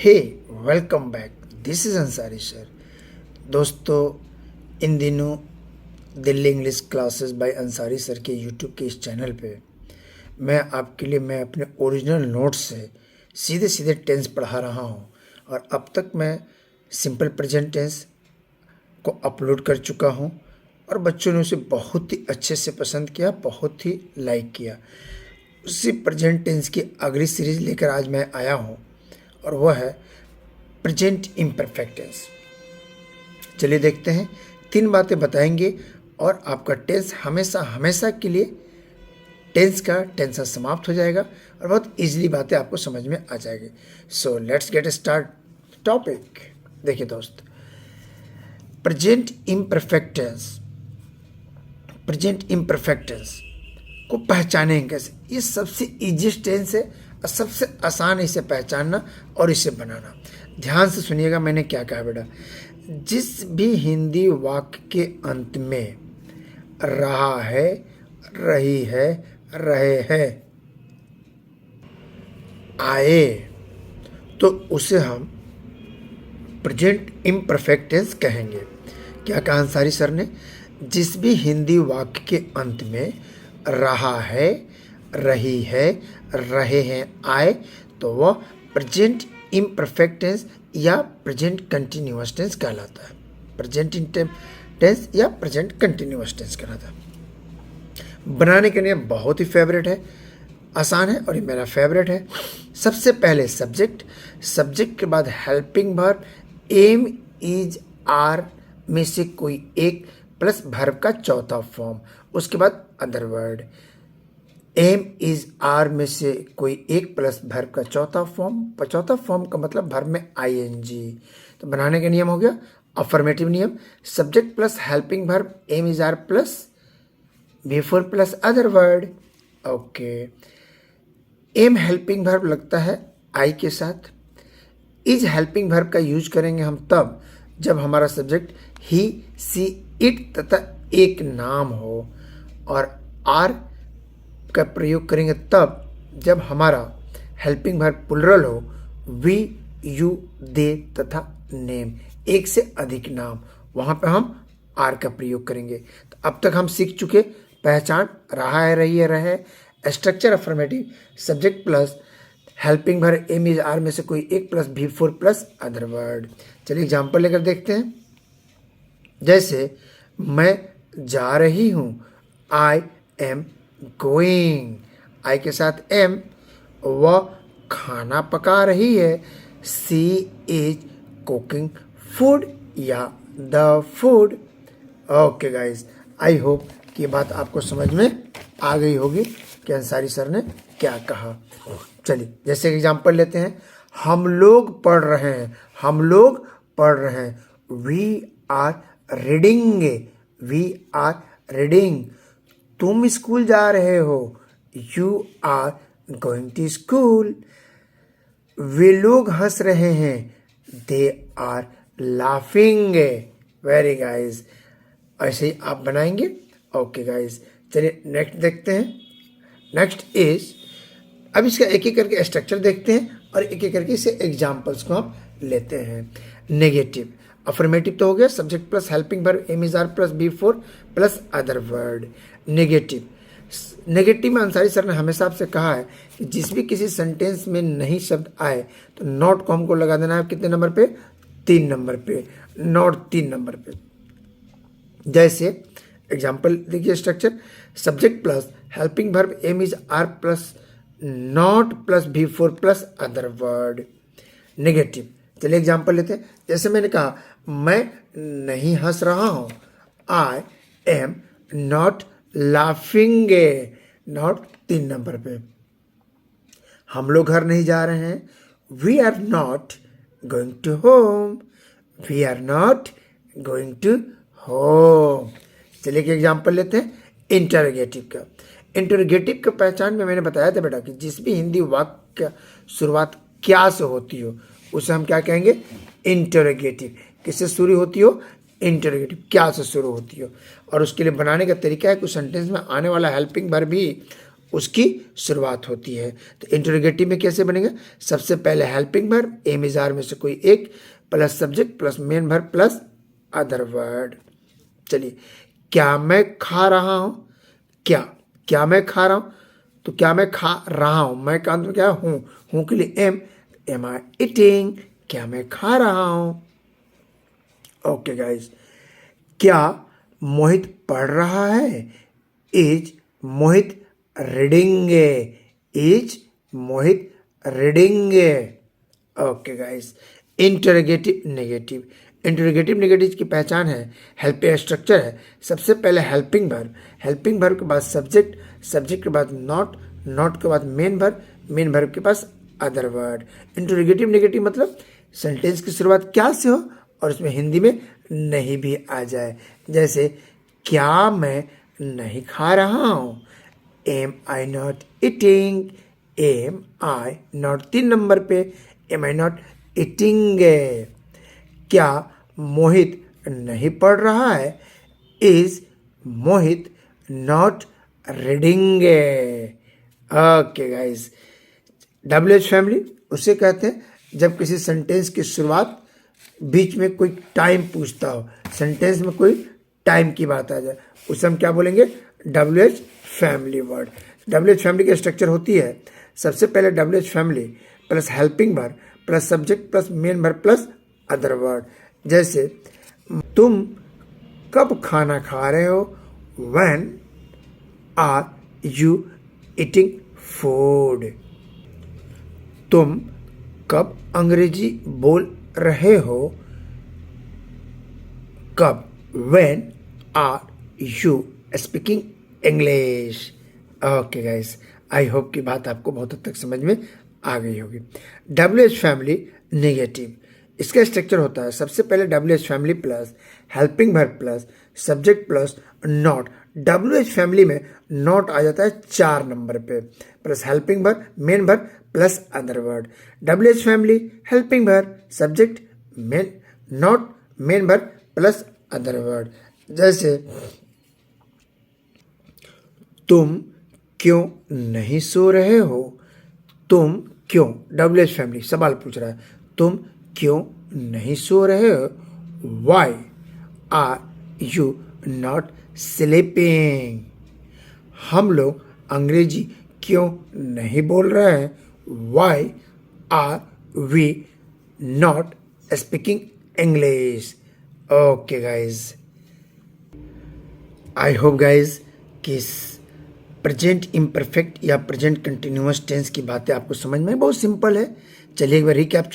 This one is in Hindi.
Hey welcome back, this is Ansari sir. दोस्तों, इन दिनों Delhi English classes by Ansari sir के यूट्यूब के इस चैनल पे मैं आपके लिए अपने ओरिजिनल नोट्स से सीधे सीधे टेंस पढ़ा रहा हूँ। और अब तक मैं सिंपल प्रेजेंट टेंस को अपलोड कर चुका हूँ और बच्चों ने उसे बहुत ही अच्छे से पसंद किया, बहुत ही लाइक किया। उसी प्रेजेंट टेंस की अगली सीरीज़ लेकर आज मैं आया हूँ और वह है प्रेजेंट इम्परफेक्ट टेंस। चलिए देखते हैं, 3 बातें बताएंगे और आपका टेंस हमेशा के लिए टेंस का टेंशन समाप्त हो जाएगा और बहुत इजीली बातें आपको समझ में आ जाएगी। So let's get start topic. देखिए दोस्त, प्रेजेंट इम्परफेक्ट टेंस को पहचानेंगे कैसे? ये सबसे इजीएस्ट टेंस है और सबसे आसान है इसे पहचानना और इसे बनाना। ध्यान से सुनिएगा मैंने क्या कहा बेटा। जिस भी हिंदी वाक्य के अंत में रहा है, रही है, रहे हैं आए, तो उसे हम प्रेजेंट इम्परफेक्ट टेंस कहेंगे। क्या कहा अंसारी सर ने? जिस भी हिंदी वाक्य के अंत में रहा है, रही है, रहे हैं, आए, तो वह प्रेजेंट इम्परफेक्ट टेंस या प्रेजेंट कंटिन्यूअस टेंस कहलाता है। प्रेजेंट टेंस या प्रेजेंट कंटिन्यूअस टेंस कहलाता है। बनाने के लिए बहुत ही फेवरेट है, आसान है और ये मेरा फेवरेट है। सबसे पहले सब्जेक्ट के बाद helping verb, am, is, are में से कोई एक प्लस वर्ब का चौथा फॉर्म, उसके बाद other word. Am, is, are में से कोई एक प्लस वर्ब का चौथा फॉर्म का मतलब वर्ब में आईएनजी। तो बनाने का नियम हो गया अफर्मेटिव नियम, subject plus helping verb, am, is, are plus before plus other word. Okay, am helping verb लगता है आई के साथ। इज हेल्पिंग वर्ब का यूज करेंगे हम तब जब हमारा सब्जेक्ट ही, सी, इट तथा एक नाम हो, और आर का प्रयोग करेंगे तब जब हमारा हेल्पिंग वर्ब प्लुरल हो, वी, यू, दे तथा नेम, एक से अधिक नाम, वहाँ पे हम आर का प्रयोग करेंगे। तो अब तक हम सीख चुके पहचान, रहा है, रही है, रहे, structure affirmative, subject plus helping verb, am, is, are में से कोई एक plus before plus other word. चलिए एग्जाम्पल लेकर देखते हैं। जैसे मैं जा रही हूँ, आई एम गोइंग, आई के साथ एम। वह खाना पका रही है, सी इज कुकिंग फूड या the food. Okay guys, I hope कि बात आपको समझ में आ गई होगी कि अंसारी सर ने क्या कहा। चलिए जैसे एग्जाम्पल लेते हैं। हम लोग पढ़ रहे हैं, वी आर रीडिंग। तुम स्कूल जा रहे हो, you are going to school. वे लोग हंस रहे हैं, they are laughing. Very guys, ऐसे ही आप बनाएंगे। ओके गाइज, चलिए नेक्स्ट देखते हैं। नेक्स्ट इज, अब इसका एक एक करके स्ट्रक्चर देखते हैं और एक एक करके इसे एग्जाम्पल्स को हम लेते हैं। नेगेटिव, अफर्मेटिव तो हो गया, subject plus helping verb, am, is, are plus before plus other word. Negative में अंसारी सर ने हमेशा आपसे कहा है कि जिस भी किसी सेंटेंस में नहीं शब्द आए तो नॉट को हमको लगा देना है कितने नंबर पे? 3 नंबर पे, नॉट 3 नंबर पे। जैसे एग्जाम्पल देखिए structure, subject plus helping verb, am, is, are plus not plus before plus other word. Negative, चलिए एग्जाम्पल लेते हैं। जैसे मैंने कहा मैं नहीं हंस रहा हूँ, I am not laughing, not 3 number पे। हम लोग घर नहीं जा रहे हैं, we are not going to home, चलिए कि एग्जाम्पल लेते हैं इंटरोगेटिव का। इंटरोगेटिव के पहचान में मैंने बताया था बेटा कि जिस भी हिंदी वाक्य शुरुआत क्या से होती हो उसे हम क्या कहेंगे? इंटरोगेटिव। किससे शुरू होती हो? इंटरोगेटिव, क्या से शुरू होती हो। और उसके लिए बनाने का तरीका है कुछ सेंटेंस में आने वाला हेल्पिंग वर्ब भी उसकी शुरुआत होती है। तो इंटरोगेटिव में कैसे बनेगा, सबसे पहले helping verb am is are में से कोई एक प्लस subject plus main verb plus other word. चलिए, क्या मैं खा रहा हूं, क्या मैं खा रहा हूं, तो क्या मैं खा रहा हूं, मैं का अंत में क्या हूं के लिए एम आई ईटिंग, क्या मैं खा रहा हूं। ओके गाइस, क्या मोहित पढ़ रहा है, is Mohit reading, is Mohit reading. Okay guys, interrogative negative की पहचान है, हेल्प स्ट्रक्चर है, सबसे पहले हेल्पिंग वर्ब के बाद सब्जेक्ट के बाद नॉट के बाद मेन वर्ब के पास अदर वर्ड। इंटरोगेटिव नेगेटिव मतलब सेंटेंस की शुरुआत क्या से हो और उसमें हिंदी में नहीं भी आ जाए। जैसे क्या मैं नहीं खा रहा हूँ, am I not eating, am I not 3 number पे एम आई नॉट ईटिंग। क्या मोहित नहीं पढ़ रहा है, is Mohit not reading. Okay guys, WH family उसे कहते हैं जब किसी सेंटेंस की शुरुआत बीच में कोई टाइम पूछता हो, सेंटेंस में कोई टाइम की बात आ जाए, उसे हम क्या बोलेंगे, WH family word. WH family की स्ट्रक्चर होती है, सबसे पहले WH family plus helping verb plus subject plus main verb plus other word. जैसे तुम कब खाना खा रहे हो, when are you eating food. तुम कब अंग्रेजी बोल रहे हो, कब, when are you speaking English. Okay guys, I hope की बात आपको बहुत हद तक समझ में आ गई होगी। WH फैमिली नेगेटिव, इसका स्ट्रक्चर होता है, सबसे पहले WH family plus helping verb plus subject plus not. WH family में नॉट आ जाता है 4 नंबर पे, plus helping verb main verb plus other word. WH family helping verb subject main not main verb plus other word. जैसे तुम क्यों नहीं सो रहे हो, तुम क्यों, WH फैमिली सवाल पूछ रहा है, तुम क्यों नहीं सो रहे हो, why are you not sleeping. हम लोग अंग्रेजी क्यों नहीं बोल रहे हैं, why are we not speaking English. Okay guys, I hope guys कि प्रेजेंट इम्परफेक्ट या प्रेजेंट कंटिन्यूअस टेंस की बातें आपको समझ में बहुत सिंपल है। चलिए एक बार रिकैप